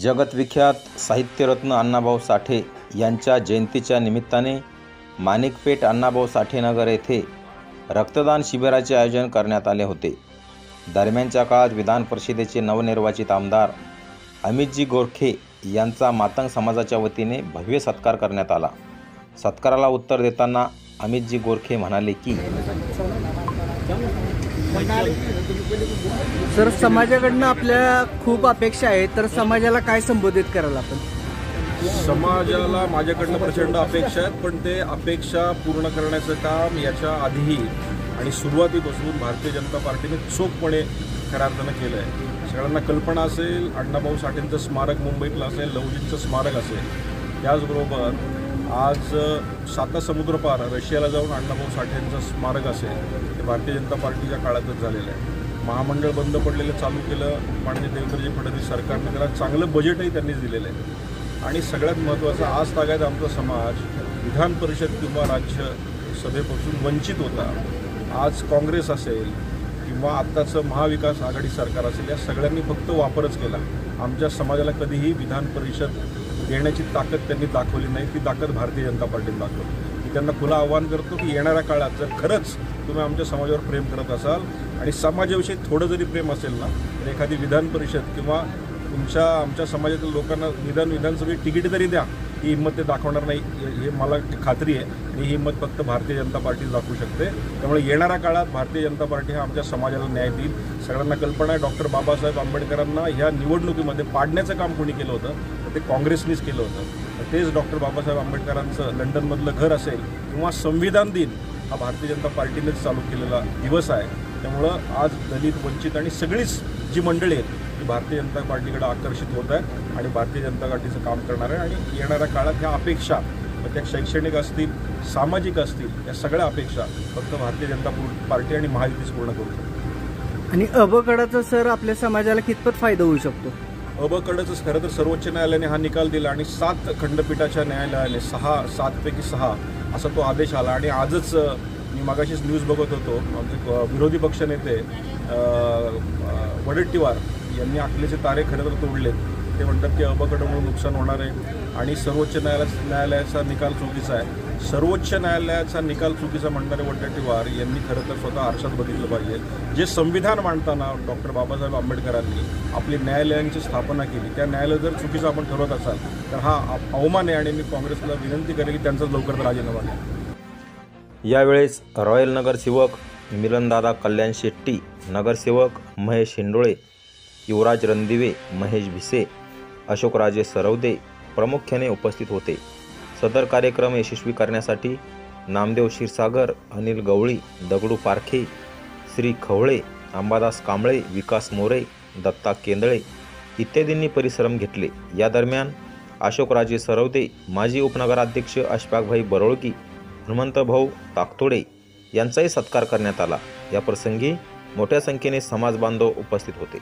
जगतविख्यात साहित्यरत्न अण्णाभाऊ साठे यांच्या जयंतीच्या निमित्ताने माणिकपेठ अण्णाभाऊ साठे नगर येथे रक्तदान शिबिराचे आयोजन करण्यात आले होते। दरम्यानच्या काळात विधान परिषदेचे नवनिर्वाचित आमदार अमितजी गोरखे यांचा मातंग समाजाच्या वतीने भव्य सत्कार करण्यात आला। सत्काराला उत्तर देताना अमितजी गोरखे म्हणाले की सर, समाजाकडनं आपल्या खूप अपेक्षा आहेत, तर समाजाला काय संबोधित कराल आपण? समाजाला माझ्याकडनं प्रचंड अपेक्षा आहेत, पण ते अपेक्षा पूर्ण करण्याचं काम याच्या आधीही आणि सुरुवातीपासून भारतीय जनता पार्टीने चोखपणे खऱ्या अर्थानं केलं आहे। सगळ्यांना कल्पना असेल, अण्णाभाऊ साठेंचं स्मारक मुंबईतलं असेल, लवजींचं स्मारक असेल, त्याचबरोबर आज साता समुद्रपार रशियाला जाऊन अण्णाभाऊ साठेंचं स्मारक असेल, ते भारतीय जनता पार्टीच्या काळातच झालेलं आहे। महामंडळ बंद पडलेलं चालू केलं माननीय देवेंद्रजी फडणवीस सरकारने, त्याला चांगलं बजेटही त्यांनीच दिलेलं आहे। आणि सगळ्यात महत्त्वाचं, आज तागायत आमचा समाज विधान परिषद किंवा राज्यसभेपासून वंचित होता। आज काँग्रेस असेल किंवा आत्ताचं महाविकास आघाडी सरकार असेल, या सगळ्यांनी फक्त वापरच केला। आमच्या समाजाला कधीही विधान परिषद देण्याची ताकद त्यांनी दाखवली नाही, ती ताकद भारतीय जनता पार्टीने दाखवली। मी त्यांना खुलं आव्हान करतो की येणाऱ्या काळात जर खरंच तुम्ही आमच्या समाजावर प्रेम करत असाल आणि समाजाविषयी थोडं जरी प्रेम असेल ना, तर एखादी विधान परिषद किंवा आमच्या समाजातील लोकांना विधानसभेची तिकीट तरी द्या, ही हिंमत ते दाखवणार नाही, हे मला खात्री आहे। ही हिंमत फक्त भारतीय जनता पार्टी दाखवू शकते। त्यामुळे येणाऱ्या काळात भारतीय जनता पार्टी हा आमच्या समाजाला न्याय देईल। सगळ्यांना कल्पना आहे, डॉक्टर बाबासाहेब आंबेडकरांना ह्या निवडणुकीमध्ये पाडण्याचं काम कोणी केलं होतं, तर ते काँग्रेसनीच केलं होतं। तेच डॉक्टर बाबासाहेब आंबेडकरांचं लंडनमधलं घर असेल किंवा संविधान दिन हा भारतीय जनता पार्टीनेच चालू केलेला दिवस आहे। त्यामुळं आज दलित, वंचित आणि सगळीच जी मंडळी आहेत ती भारतीय जनता पार्टीकडे आकर्षित होत आहे आणि भारतीय जनता पार्टीचं काम करणार आहे। आणि येणाऱ्या काळात ह्या अपेक्षा, त्या शैक्षणिक असतील, सामाजिक असतील, या सगळ्या अपेक्षा फक्त भारतीय जनता पार्टी आणि महायुतीच पूर्ण करू शकतो। आणि अबकडाचा सर आपल्या समाजाला कितपत फायदा होऊ शकतो? अबकडाचं खरं तर सर्वोच्च न्यायालयाने हा निकाल दिला आणि 7 खंडपीठाच्या न्यायालयाने 7 पैकी 6 असा तो आदेश आला। आणि आजच मी मागाशीच न्यूज बघत होतो, आमचे विरोधी पक्षनेते वडेट्टीवार यांनी अकलेचे तारे खरं तर तोडलेत। ते म्हणतात की अबकडामुळे नुकसान होणार आहे आणि सर्वोच्च न्यायालयाचा निकाल चुकीचा आहे। सर्वोच्च न्यायालयाचा निकाल चुकीचा म्हणणारे वडेट्टीवार यांनी खरं तर स्वतः आरशात बघितलं पाहिजे। जे संविधान मांडताना डॉक्टर बाबासाहेब आंबेडकरांनी आपली न्यायालयांची स्थापना केली, त्या न्यायालय जर चुकीचं आपण ठरवत असाल तर हा अवमान आहे आणि मी काँग्रेसला विनंती करेन की त्यांचा लवकर राजीनामा द्या। यावेळेस रॉयल नगरसेवक मिलनदादा कल्याण शेट्टी, नगरसेवक महेश हिंडोळे, युवराज रणदिवे, महेश भिसे, अशोकराजे सरवदे प्रामुख्याने उपस्थित होते। सदर कार्यक्रम यशस्वी करण्यासाठी नामदेव क्षीरसागर, अनिल गवळी, दगडू पारखे, श्री खवळे, अंबादास कांबळे, विकास मोरे, दत्ता केंदळे इत्यादींनी परिश्रम घेतले। या दरम्यान अशोकराजे सरवदे, माजी उपनगराध्यक्ष अशफाकभाई बरोळकी, हनुमंतभाऊ ताकतोडे यांचाही सत्कार करण्यात आला। या प्रसंगी मोठ्या संख्येने समाज बांधव उपस्थित होते।